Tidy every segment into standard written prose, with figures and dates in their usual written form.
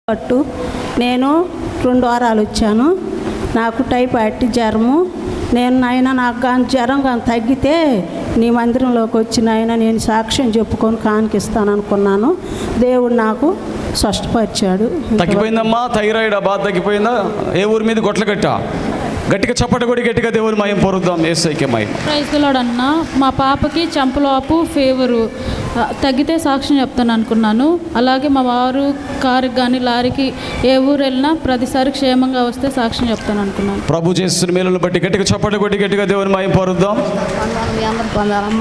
పట్టు నేను 2 వారాలు వచ్చాను. నాకు టైఫాయిడ్ జ్వరము. నేను నాయన నాకు కానీ జ్వరం కానీ తగ్గితే నీ మందిరంలోకి వచ్చి నాయన నేను సాక్ష్యం చెప్పుకొని కానికిస్తాను అనుకున్నాను. దేవుడు నాకు స్పష్టపరిచాడు. తగ్గిపోయిందమ్మా. థైరాయిడ్ బాధ తగ్గిపోయిందా? ఏ ఊరి మీద గొట్ల గట్టిగా చప్పట కొడి గట్టిగా దేవుని మయం పొరుద్దాం. ఏసైకే మయం. ప్రైజ్ ది లార్డ్ అన్న. మా పాపకి చంపలోపు ఫీవరు తగ్గితే సాక్ష్యం చెప్తాను అనుకున్నాను. అలాగే మా వారు కారుకి కానీ లారీకి ఏ ఊరు వెళ్ళినా ప్రతిసారి క్షేమంగా వస్తే సాక్ష్యం చెప్తాను అనుకున్నాను. ప్రభు చేస్తున్న మేలును బట్టి గట్టిగా చప్పట కొడి గట్టిగా దేవుని మయం పొరుద్దాం.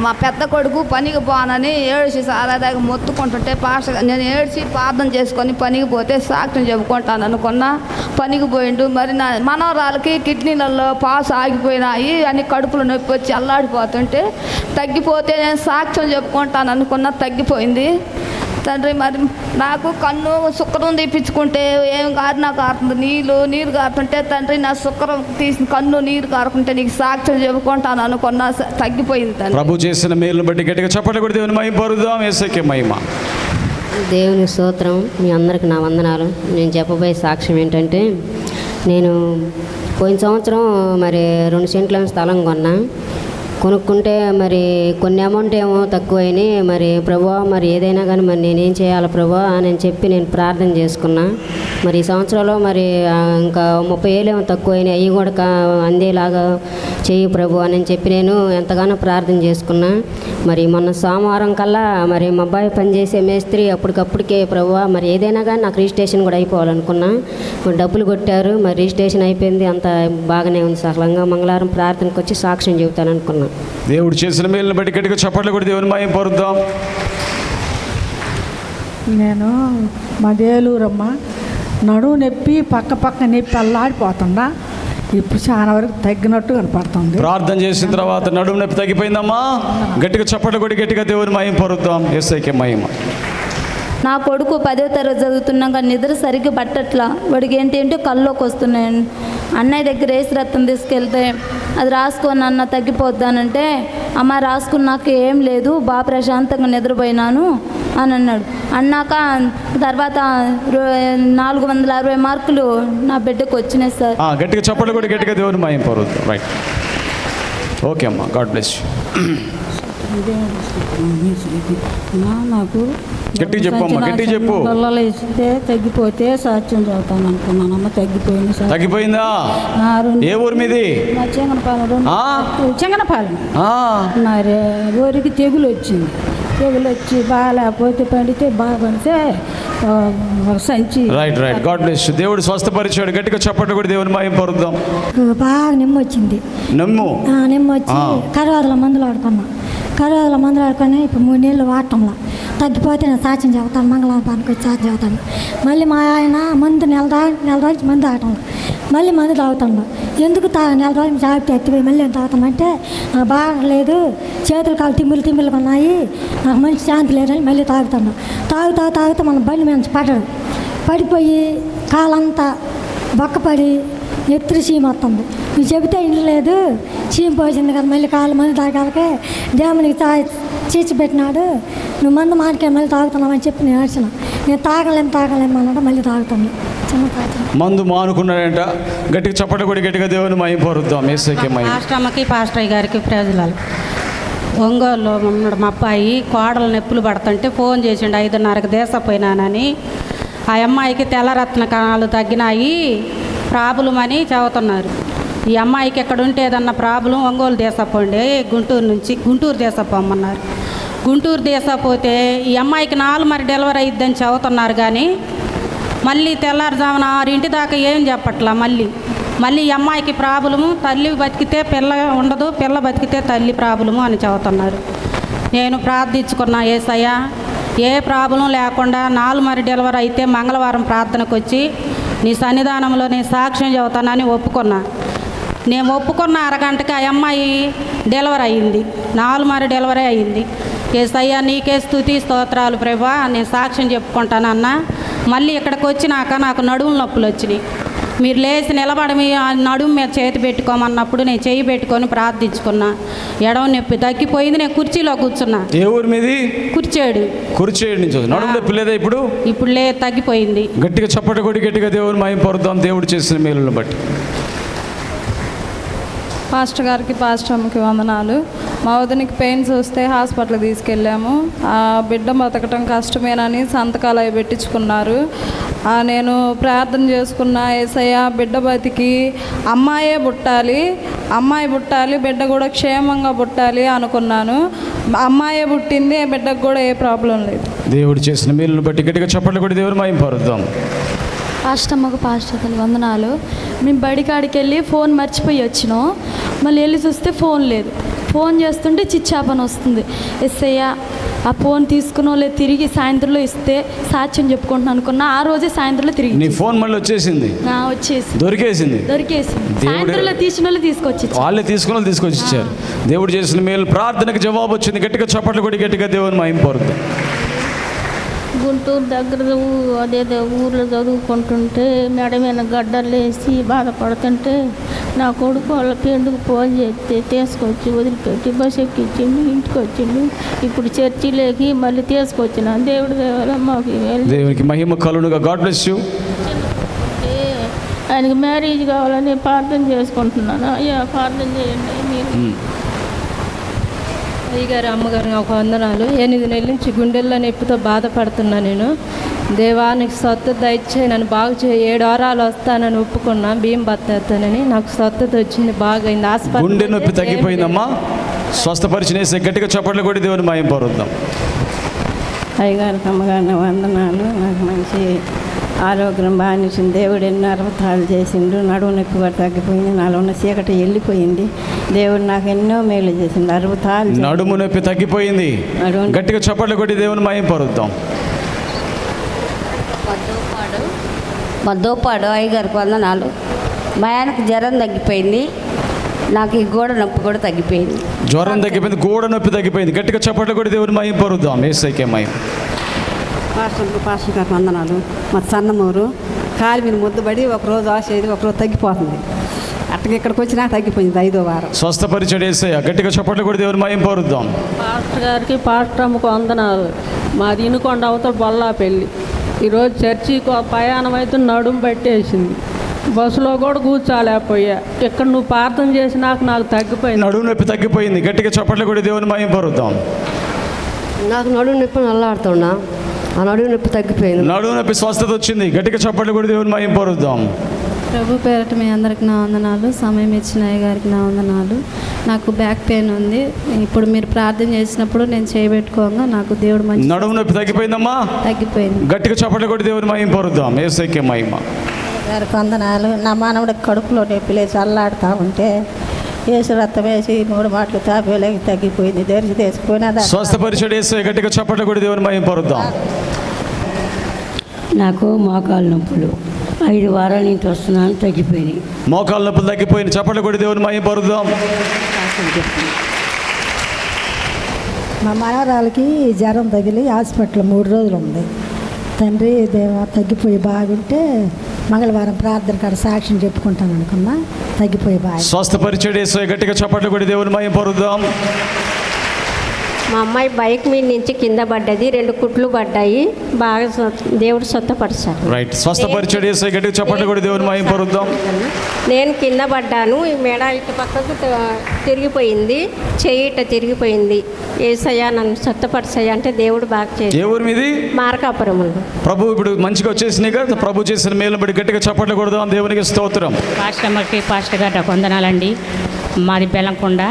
మా పెద్ద కొడుకు పనికి పోనని ఏడ్చి చాలా దగ్గర మొత్తుకుంటుంటే పాస్టర్ నేను ఏడ్చి ప్రార్థన చేసుకొని పనికి పోతే సాక్ష్యం చెప్పుకుంటాను అనుకున్నా. పనికి పోయిండు. మరి నా మనవరాలకి కిడ్నీలలో పాస్ ఆగిపోయినాయి అని కడుపులో నొప్పి వచ్చి అల్లాడిపోతుంటే తగ్గిపోతే నేను సాక్ష్యం చెప్పుకుంటాను అనుకున్నా. తగ్గిపోయింది తండ్రి. మరి నాకు కన్ను శుక్రం తీపించుకుంటే ఏం కాదు, నాకు కారుతుంది నీరు కారుతుంటే తండ్రి నా శుక్రం తీసి కన్ను నీరు కారుకుంటే నీకు సాక్ష్యం చెప్పుకుంటాను అనుకున్నా. తగ్గిపోయింది తండ్రి. ప్రభు చేసిన మేలును బట్టి గట్టిగా చప్పట కొడి దేవుని మయం పొరుద్దాం. ఏసైకే మహిమ. దేవుని స్తోత్రం. మీ అందరికి నా వందనాలు. నేను చెప్పబోయే సాక్ష్యం ఏంటంటే, నేను పోయిన సంవత్సరం మరి 2 సెంట్ల స్థలం కొనుక్కుంటే మరి కొన్ని అమౌంట్ ఏమో తక్కువైనాయి. మరి ప్రభువా మరి ఏదైనా కానీ మరి నేనేం చేయాలి ప్రభువా అని చెప్పి నేను ప్రార్థన చేసుకున్నా. మరి ఈ సంవత్సరంలో మరి ఇంకా 30,000 ఏమో తక్కువైనాయి. అవి కూడా అందేలాగా చేయి ప్రభు అని చెప్పి నేను ఎంతగానో ప్రార్థన చేసుకున్నా. మరి మొన్న సోమవారం కల్లా మరి మా అబ్బాయి పనిచేసే మేస్త్రి అప్పటికప్పటికే ప్రభువా మరి ఏదైనా కానీ నాకు రిజిస్ట్రేషన్ కూడా అయిపోవాలనుకున్నా. మరి డబ్బులు కొట్టారు. మరి రిజిస్ట్రేషన్ అయిపోయింది. అంత బాగానే ఉంది. సఫలంగా మంగళవారం ప్రార్థనకు వచ్చి సాక్ష్యం చెబుతాను అనుకున్నా. దేవుడు చేసిన మేలును బట్టి గట్టిగా చప్పట్లు కొడి దేవుని మయం పొరుద్దాం. నేను మదేలూరమ్మ. నడువు నొప్పి పక్క నొప్పి అల్లాడిపోతుందా. ఇప్పుడు చాలా వరకు తగ్గినట్టు కనపడుతుంది. ప్రార్థన చేసిన తర్వాత నడుము నొప్పి తగ్గిపోయిందమ్మా. గట్టిగా చప్పట్లు కొడి గట్టిగా దేవుని మయం పొరుద్దాం. ఏసైకే మహిమ. నా కొడుకు 10వ తరగతి చదువుతున్నాక నిద్ర సరిగ్గా పట్టట్లా. వాడికి ఏంటంటే కళ్ళలోకి వస్తున్నాయి. అన్నయ్య దగ్గర వేసి రక్తం తీసుకెళ్తే అది రాసుకొని అన్న తగ్గిపోద్దానంటే అమ్మ రాసుకున్నాక ఏం లేదు బాగా ప్రశాంతంగా నిద్రపోయినాను అని అన్నాడు. అన్నాక తర్వాత 460 మార్కులు నా బిడ్డకు వచ్చినాయి సార్. గట్టిగా చప్పట్లు కూడా గట్టిగా దేవుని మయం పొరుద్దాం. రైట్. ఓకే అమ్మా. God bless you. నాకు గట్టి చెప్పమ్మా. గట్టి చెప్పు. ఇస్తే తగ్గిపోతే సాక్ష్యం చదువుతాను అనుకున్నాను. అమ్మ తగ్గిపోయింది. తగ్గిపోయిందా? ఏ ఊరు మీది? చెంగనపాలెం. మరి ఊరికి తెగులు వచ్చింది. తెగులు వచ్చి బాగాలేకపోతే పండితే బాగా పడితే సంచి. రైట్. God bless you. దేవుడు స్వస్థపరిచాడు. గట్టిగా చప్పట్లు కూడా దేవుని మయం పొరుద్దాం. బాగా నిమ్మ వచ్చింది. నిమ్మ వచ్చి కరువాదుల మందులు ఆడుకున్నాం. కరువాదుల మందులు ఆడుకొని ఇప్పుడు 3 నెలలు వాడటంలో తగ్గిపోతే నేను సాక్ష్యం చెబుతాను. మంగళవారం పనికి వచ్చి సాక్ష్యం చెబుతాను. మళ్ళీ మా ఆయన మందు నెల రోజులు మందు తాగటంలో మళ్ళీ మందు తాగుతాడు. ఎందుకు నెల రోజులు జాగ్రత్త ఎత్తిపోయి మళ్ళీ నేను తాగుతామంటే నాకు బాగలేదు, చేతులు కాలు తిమ్మిలు ఉన్నాయి, నాకు మంచి శాంతి లేదని మళ్ళీ తాగుతాడు. తాగుతా మన బండి మీద పడిపోయి కాలంతా బొక్కపడి ఎత్తురు చీమ వస్తుంది. నువ్వు చెబితే ఇంట్లో లేదు, చీమ పోసింది కదా మళ్ళీ కాలు మంది తాగాలకే దేవునికి చీచి పెట్టినాడు. నువ్వు మందు మానికే మళ్ళీ తాగుతున్నావు అని చెప్పి నేను ఏడ్చిన. నేను తాగలేము అన్నాడు. మళ్ళీ తాగుతాను. మందు మానుకున్నాడంట. గట్టిగా చప్పట్లు కూడా గట్టిగా దేవుని మయం పొరుద్దాం. ఏసైకే మయం. పాస్టమ్మకి పాస్టర్ గారికి ప్రజలు ఒంగోలులో ఉన్నాడు మా అబ్బాయి. కోడలు నొప్పులు పడుతుంటే ఫోన్ చేసిండు 5:30కి దేశపోయినానని. ఆ అమ్మాయికి తెల్లరత్న కణాలు తగ్గినాయి ప్రాబ్లం అని చదువుతున్నారు. ఈ అమ్మాయికి ఎక్కడ ఉంటే ఏదన్నా ప్రాబ్లం ఒంగోలు దేశపోండి, గుంటూరు దేశపోమన్నారు. గుంటూరు దేశపోతే ఈ అమ్మాయికి 4 మరి డెలివరీ అయ్యిద్దని చదువుతున్నారు. కానీ మళ్ళీ తెల్లారుజామున 6 దాకా ఏం చెప్పట్లా. మళ్ళీ ఈ అమ్మాయికి ప్రాబ్లము, తల్లి బతికితే పిల్ల ఉండదు, పిల్ల బతికితే తల్లి ప్రాబ్లము అని చదువుతున్నారు. నేను ప్రార్థించుకున్నా, యేసయ్యా ఏ ప్రాబ్లం లేకుండా 4 మరి డెలివరీ అయితే మంగళవారం ప్రార్థనకు వచ్చి నీ సన్నిధానంలో నేను సాక్ష్యం చెబుతానని ఒప్పుకున్నా. నేను ఒప్పుకున్న అరగంటకి ఆ అమ్మాయి డెలివరీ అయ్యింది. 4 మరి డెలివరీ అయ్యింది. యేసయ్యా నీకే స్తుతి స్తోత్రాలు ప్రభా, నేను సాక్ష్యం చెప్పుకుంటానన్నా. మళ్ళీ ఇక్కడికి వచ్చినాక నాకు నడుముల నొప్పులు వచ్చినాయి. మీరు లేచి నిలబడి మీ నడుము మీద చేతి పెట్టుకోమన్నప్పుడు నేను చేయి పెట్టుకొని ప్రార్థించుకున్నా. ఎడవ నొప్పి తగ్గిపోయింది. నేను కుర్చీలో కూర్చున్నా. ఏ ఊరు మీది? కుర్చేడు నుంచి నడుము నొప్పి లేదా ఇప్పుడు? ఇప్పుడు తగ్గిపోయింది. గట్టిగా చప్పట కొడి గట్టిగా దేవుని మహిమ పరుద్దాం దేవుడు చేసిన మేలును బట్టి. పాస్టర్ గారికి, పాస్టర్ అమ్మకి వందనాలు. మా వదినికి పెయిన్స్ వస్తే హాస్పిటల్కి తీసుకెళ్ళాము. ఆ బిడ్డ బతకటం కష్టమేనని సంతకాలు అవి పెట్టించుకున్నారు. నేను ప్రార్థన చేసుకున్న, యేసయ్య బిడ్డ బతికి అమ్మాయి పుట్టాలి, బిడ్డ కూడా క్షేమంగా పుట్టాలి అనుకున్నాను. అమ్మాయే పుట్టింది, బిడ్డకు కూడా ఏ ప్రాబ్లం లేదు. దేవుడు చేసిన మేలును బట్టి గట్టిగా చప్పట్లు కొడి దేవుని మహిమ పరుద్దాం. పాస్టర్ అమ్మకు, పాస్టర్ అతను వందనాలు. మేము బడికాడికి వెళ్ళి ఫోన్ మర్చిపోయి వచ్చినాం. మళ్ళీ వెళ్ళి చూస్తే ఫోన్ లేదు. ఫోన్ చేస్తుంటే చిచ్చాపని వస్తుంది. ఎస్ఐయ్య ఆ ఫోన్ తీసుకున్నోళ్ళే తిరిగి సాయంత్రంలో ఇస్తే సాక్ష్యం చెప్పుకుంటున్నాను అనుకున్నా. ఆ రోజే సాయంత్రంలో తిరిగి నీ ఫోన్ మళ్ళీ వచ్చేసింది. దొరికేసింది. సాయంత్రంలో తీసిన వాళ్ళు వాళ్ళే తీసుకొచ్చి ఇచ్చారు. దేవుడు చేసిన మేలు ప్రార్థనకు జవాబు వచ్చింది. గట్టిగా చప్పట్లు కొడి గట్టిగా దేవుని మహిమ పరుద్దాం. గుంటూరు దగ్గర అదే ఊర్లో చదువుకుంటుంటే మెడ మీద గడ్డలు వేసి బాధపడుతుంటే నా కొడుకు వాళ్ళకి ఎందుకు ఫోన్ చేస్తే తీసుకొచ్చి వదిలిపెట్టి బస్ ఎక్కించిండు, ఇంటికి వచ్చిండు. ఇప్పుడు చర్చిలోకి మళ్ళీ తీసుకొచ్చిన. దేవుడి దేవాల మాకు దేవునికి మహిమ కలుగునుగా. God bless you. ఆయనకి మ్యారేజ్ కావాలని ప్రార్థన చేసుకుంటున్నాను. అయ్యా ప్రార్థన చేయండి మీరు. అయ్యగారు, అమ్మగారు, ఒక వందనాలు. 8 నెలల నుంచి గుండెల్లో నొప్పితో బాధపడుతున్నా. నేను దేవానికి స్వస్థత దయచేయి, నన్ను బాగు చేయి. 7 వారాలు వస్తానని ఒప్పుకున్నా, బియ్యం బతానని. నాకు స్వస్థత వచ్చింది, బాగైంది. హాస్పిటల్ గుండె నొప్పి తగ్గిపోయిందమ్మా. స్వస్థపరిచినేసే గట్టిగా చప్పట్లు కొడి దేవుని మహిమ పరుద్దాం. అయ్యగారికి, అమ్మగారిని వందనాలు. నాకు మంచి ఆరోగ్యం బాగానిచ్చింది. దేవుడు ఎన్నో అద్భుతాలు చేసిండు. నడుము నొప్పి కూడా తగ్గిపోయింది. నాలో ఉన్న చీకటి వెళ్ళిపోయింది. దేవుడు నాకు ఎన్నో మేలు చేసిండు, అద్భుతాలు. నడుము నొప్పి తగ్గిపోయింది. గట్టిగా చప్పట్లు కొట్టి దేవుని మహిమ పరుద్దాం. మద్దోపాడు అయ్యగారికి వందనాలు. మా ఆయనకు జ్వరం తగ్గిపోయింది. నాకు ఈ గోడ నొప్పి కూడా తగ్గిపోయింది. జ్వరం తగ్గిపోయింది, గోడ నొప్పి తగ్గిపోయింది. గట్టిగా చప్పట్లు కొట్టి దేవుని మహిమ పరుద్దాం. యేసయ్యకే మహిమ. పాస్టర్ గారికి వందనాలు. మా సన్నమూరు కాలు మీద ముద్దుబడి ఒకరోజు ఆసేది, ఒకరోజు తగ్గిపోతుంది. అట్టగా ఇక్కడికి వచ్చినా తగ్గిపోయింది 5వ వారం. స్వస్థపరిచడి యేసయ్య. గట్టిగా చప్పట్లు కొట్టి దేవుని మహిమ పరుద్దాం. పాస్టర్ గారికి, పాస్టర్ అమ్మకు వందనాలు. మాది ఇనుకొండ అవతల బొల్లాపల్లి. ఈరోజు చర్చికి ప్రయాణం అయితే నడుము పట్టేసింది. బస్సులో కూడా కూర్చోలేకపోయా. ఇక్కడ నువ్వు ప్రార్థన చేసినాక నాకు తగ్గిపోయింది. నడుము నొప్పి తగ్గిపోయింది. గట్టిగా చప్పట్లు కొట్టి దేవుని మహిమ పరుద్దాం. నాకు నడుము నొప్పి నల్లాడుతున్నా. ఆ నడుము నొప్పి తగ్గిపోయింది. నడుము నొప్పి స్వస్థత వచ్చింది. గట్టిగా చప్పట్లు కొట్టి దేవుని మహిమ పరుద్దాం. ప్రభు పేరట మీ అందరికి నా వందనాలు. సమయం ఇచ్చిన అయ్యగారికి నా వందనాలు. నాకు బ్యాక్ పెయిన్ ఉంది. ఇప్పుడు మీరు ప్రార్థన చేసినప్పుడు నేను చేయబెట్టుకోగా నాకు దేవుడు మంచి నడుము నొప్పి తగ్గిపోయిందమ్మా. తగ్గిపోయింది. గట్టిగా చప్పట్లు కొట్టి దేవుని మహిమ పరుద్దాం. యేసయ్యకే మహిమ. గారికి వందనాలు. నా మానవుడికి కడుపులో నొప్పి లేచి అల్లాడుతూ ఉంటే యేసు రక్తం వేసి 3 మాటలు తాపేలేకి తగ్గిపోయింది. తెరిచి తెచ్చిపోయినా స్వస్థపరిచడి యేసయ్య. గట్టిగా చప్పట్లు కొట్టి దేవుని మహిమ పరుద్దాం. నాకు మోకాలు నొప్పులు 5 వారాల నుంచి వస్తున్నాను, తగ్గిపోయినాయి. మోకాలు నొప్పులు తగ్గిపోయింది. చప్పట్లు కొట్టి దేవుని మహిమ పరుద్దాం. మా మనవరాలకి జ్వరం తగిలి హాస్పిటల్ 3 రోజులు ఉంది. తండ్రి దేవ తగ్గిపోయి బాగుంటే మంగళవారం ప్రార్థన కాడ సాక్ష్యం చెప్పుకుంటాను అనుకున్నా. తగ్గిపోయి బాగా స్వస్థపరిచడి యేసయ్య. గట్టిగా చప్పట్లు కొట్టి దేవుని మహిమ పరుద్దాం. మా అమ్మాయి బైక్ మీద నుంచి కింద పడ్డది. 2 కుట్లు పడ్డాయి. బాగా దేవుడు స్వస్థపరిచాడు. రైట్. స్వస్థపరిచడి యేసయ్య. గట్టిగా చప్పట్లు కొట్టి దేవుని మహిమ పరుద్దాం. నేను కింద పడ్డాను. ఈ మెడ ఇటు పక్కకు తిరిగిపోయింది, చెయ్యి ఇట తిరిగిపోయింది. యేసయ్య నన్ను స్వస్థపరిచాయి అంటే దేవుడు బాగా చేశాడు. ఏ ఊరు మీది? మార్కాపురంలో. ప్రభు ఇప్పుడు మంచిగా వచ్చేసినాయి కదా. ప్రభు చేసిన మేలు బట్టి గట్టిగా చప్పట్లు కొడదాం. దేవునికి స్తోత్రం. పాస్టర్ అమ్మకి, పాస్టర్ గారు వందనాలండి. మాది బెల్లంకొండ.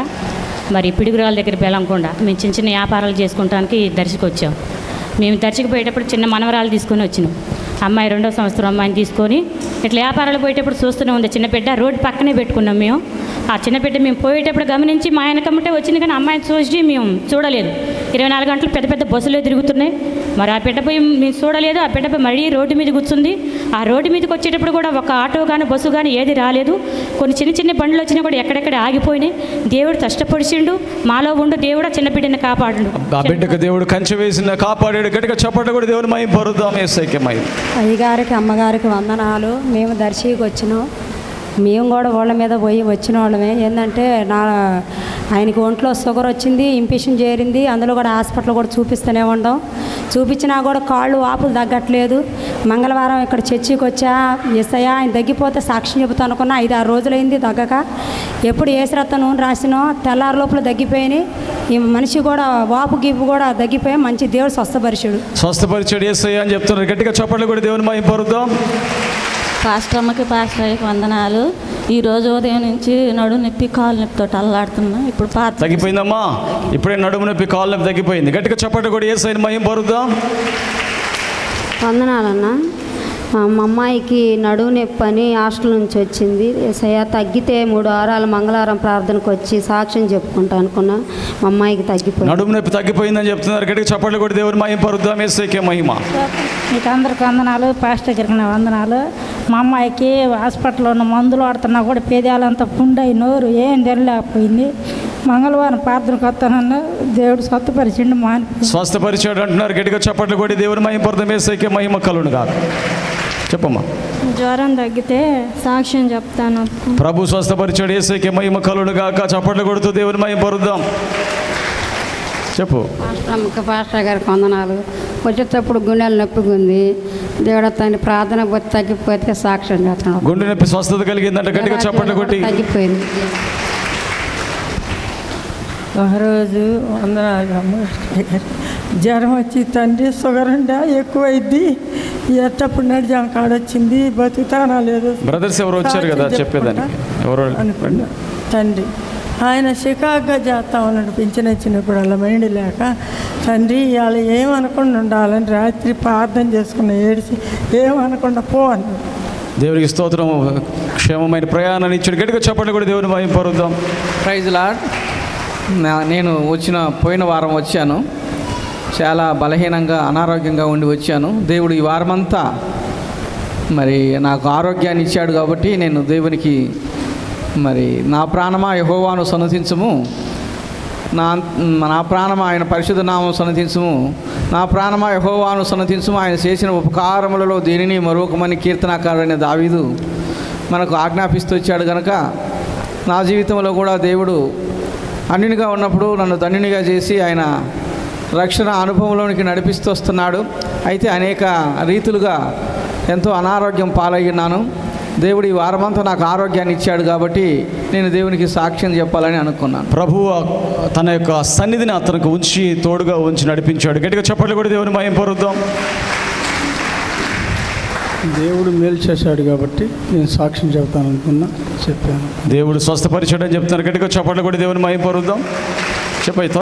మరి పిడుగురాల దగ్గర బెల్లంకొండ. మేము చిన్న చిన్న వ్యాపారాలు చేసుకుంటానికి దర్శకు వచ్చాం. మేము దర్శకు పోయేటప్పుడు చిన్న మనవరాలు తీసుకొని వచ్చినాం. అమ్మాయి 2వ సంవత్సరం అమ్మాయిని తీసుకొని ఇట్లా వ్యాపారాలు పోయేటప్పుడు చూస్తూనే ఉంది. చిన్న బిడ్డ రోడ్డు పక్కనే పెట్టుకున్నాం మేము. ఆ చిన్న బిడ్డ మేము పోయేటప్పుడు గమనించి మా ఆయన కమ్మటే వచ్చింది, కానీ అమ్మాయిని చూసి మేము చూడలేదు. 24 గంటలు పెద్ద పెద్ద బస్సులే తిరుగుతున్నాయి. మరి ఆ బిడ్డ పోయి మేము చూడలేదు. ఆ బిడ్డ పోయి మళ్ళీ రోడ్డు మీద కూర్చుంది. ఆ రోడ్డు మీదకి వచ్చేటప్పుడు కూడా ఒక ఆటో కానీ బస్సు కానీ ఏది రాలేదు. కొన్ని చిన్న చిన్న బండ్లు వచ్చినా కూడా ఎక్కడెక్కడ ఆగిపోయినాయి. దేవుడు కష్టపడిచిండు, మాలో ఉండు దేవుడు చిన్న బిడ్డని కాపాడు. ఆ బిడ్డకు దేవుడు కంచె వేసిన కాపాడాడు. గట్టిగా చప్పట్లు కూడా దేవుని మహిమ పరుద్దాం. యేసయ్యకే మహిమ. అయ్యగారికి అమ్మగారికి వందనాలు. మేము దర్శికి వచ్చినాం. మేము కూడా వాళ్ళ మీద పోయి వచ్చిన వాళ్ళమే. ఏంటంటే ఆయనకి ఒంట్లో షుగర్ వచ్చింది, ఇన్ఫెక్షన్ చేరింది. అందులో కూడా హాస్పిటల్ కూడా చూపిస్తూనే ఉండం. చూపించినా కూడా కాళ్ళు వాపులు తగ్గట్లేదు. మంగళవారం ఇక్కడ చర్చికి వచ్చా. యేసయ్య ఆయన తగ్గిపోతే సాక్ష్యం చెబుతా అనుకున్నా. 5-6 రోజులైంది తగ్గక. ఎప్పుడు ఏసురత్న నూనె రాసినో తెల్లారి లోపల తగ్గిపోయినాయి. ఈ మనిషి కూడా వాపు గీపు కూడా తగ్గిపోయి మంచి దేవుడు స్వస్థపరిచాడు యేసయ్య అని చెప్తున్నారు. గట్టిగా చప్పట్లు కూడా దేవుని మహిమ పరుద్దాం. పాస్టర్ అమ్మకి పాస్టర్ అయ్యకి వందనాలు. ఈరోజు ఉదయం నుంచి నడుము నొప్పి కాలు నొప్పితో అల్లాడుతున్నా. ఇప్పుడు తగ్గిపోయిందమ్మా. ఇప్పుడే నడుము నొప్పి కాలు నొప్పి తగ్గిపోయింది. గట్టిగా చప్పట్లు కూడా యేసయ్యని మహిమ పరుద్దాం. వందనాలన్నా. మా అమ్మాయికి నడుము నొప్పి అని హాస్టల్ నుంచి వచ్చింది. యేసయ్య తగ్గితే 3 వారాలు మంగళవారం ప్రార్థనకు వచ్చి సాక్ష్యం చెప్పుకుంటా అనుకున్నా. మా అమ్మాయికి తగ్గిపోయింది. నడుము నొప్పి తగ్గిపోయిందని చెప్తున్నారు. గట్టిగా చప్పట్లు కూడా దేవుని మహిమ పరుద్దాం. యేసయ్యకే మహిమ. మీకు అందరికి వందనాలు. పాస్టర్ గారికి నా వందనాలు. మా అమ్మాయికి హాస్పిటల్లో ఉన్న మందులు వాడుతున్నా కూడా పేదాలంతా పుండై నోరు ఏం తెరలేకపోయింది. మంగళవారం ప్రార్థనకు వస్తానన్నా దేవుడు స్వస్థపరిచిండు. స్వస్థపరిచాడు అంటున్నారు. గట్టిగా చప్పట్లు కూడా దేవుని మహిమ పరుద్దాం. యేసయ్యకే మహిమ కలుగును గాక. చెప్పమ్మా. జ్వరం తగ్గితే సాక్ష్యం చెప్తాను. ప్రభు స్వస్థపరిచాడు. యేసయ్యకే మహిమ కలుగును గాక. చప్పట్లు కొడుతూ దేవుని మహిమ పరుద్దాం. చెప్పు. పాస్టర్ గారికి వందనాలు. వచ్చేటప్పుడు గుండెలు నొప్పిగా ఉంది. దేవుడు తన ప్రార్థన పోతే తగ్గిపోతే సాక్ష్యం చేస్తున్నాడు. గుండె నొప్పి స్వస్థత కలిగిందంటే గట్టిగా చప్పట్లు కొట్టి. తగ్గిపోయింది. ఒకరోజు వందనాలు. జ్వరం వచ్చి తండ్రి షుగర్ ఉండా ఎక్కువైద్ది. ఎట్టప్పుడు నడిచాం కాడొచ్చింది. బతుకుతానా లేదు. బ్రదర్స్ ఎవరు వచ్చారు కదా చెప్పేదానికి. ఎవరు అనుకున్నా. తండ్రి ఆయన చికాగ్గా చేస్తా ఉన్నాడు. పింఛన్ వచ్చినప్పుడు అలా మైండ్ లేక తండ్రి ఇవాళ ఏమనకుండా ఉండాలని రాత్రి ప్రార్థన చేసుకున్న ఏడిచి ఏమనకుండా పో అన్నాడు. దేవునికి స్తోత్రం. క్షేమమైన ప్రయాణాన్ని ఇచ్చాడు. గట్టిగా చప్పట్లు కూడా దేవుని మహిమ పరుద్దాం. Praise lord. నేను పోయిన వారం వచ్చాను. చాలా బలహీనంగా అనారోగ్యంగా ఉండి వచ్చాను. దేవుడు ఈ వారమంతా మరి నాకు ఆరోగ్యాన్ని ఇచ్చాడు కాబట్టి నేను దేవునికి మరి నా ప్రాణమా యెహోవాను సన్నతించుము, నా ప్రాణమా ఆయన పరిశుద్ధ నామం సన్నతించుము, నా ప్రాణమా యెహోవాను సన్నతించుము, ఆయన చేసిన ఉపకారములలో దేనిని మరొకమని కీర్తనాకారుడైన దావీదు మనకు ఆజ్ఞాపిస్తూ వచ్చాడు కనుక నా జీవితంలో కూడా దేవుడు అన్యునిగా ఉన్నప్పుడు నన్ను ధన్యునిగా చేసి ఆయన రక్షణ అనుభవంలోనికి నడిపిస్తూ వస్తున్నాడు. అయితే అనేక రీతులుగా ఎంతో అనారోగ్యం పాలయ్యున్నాను. దేవుడు ఈ వారమంతా నాకు ఆరోగ్యాన్ని ఇచ్చాడు కాబట్టి నేను దేవునికి సాక్ష్యం చెప్పాలని అనుకున్నాను. ప్రభువు తన యొక్క సన్నిధిని అతనికి ఉంచి తోడుగా ఉంచి నడిపించాడు. గట్టిగా చప్పట్లు కూడా దేవుని మహిమ పరుద్దాం. దేవుడు మేలు చేశాడు కాబట్టి నేను సాక్ష్యం చెప్తాను అనుకున్నా, చెప్పాను. దేవుడు స్వస్థపరిచాడని చెప్తాను. గట్టిగా చప్పట్లు కూడా దేవుని మహిమ పరుద్దాం. చెప్పాయి.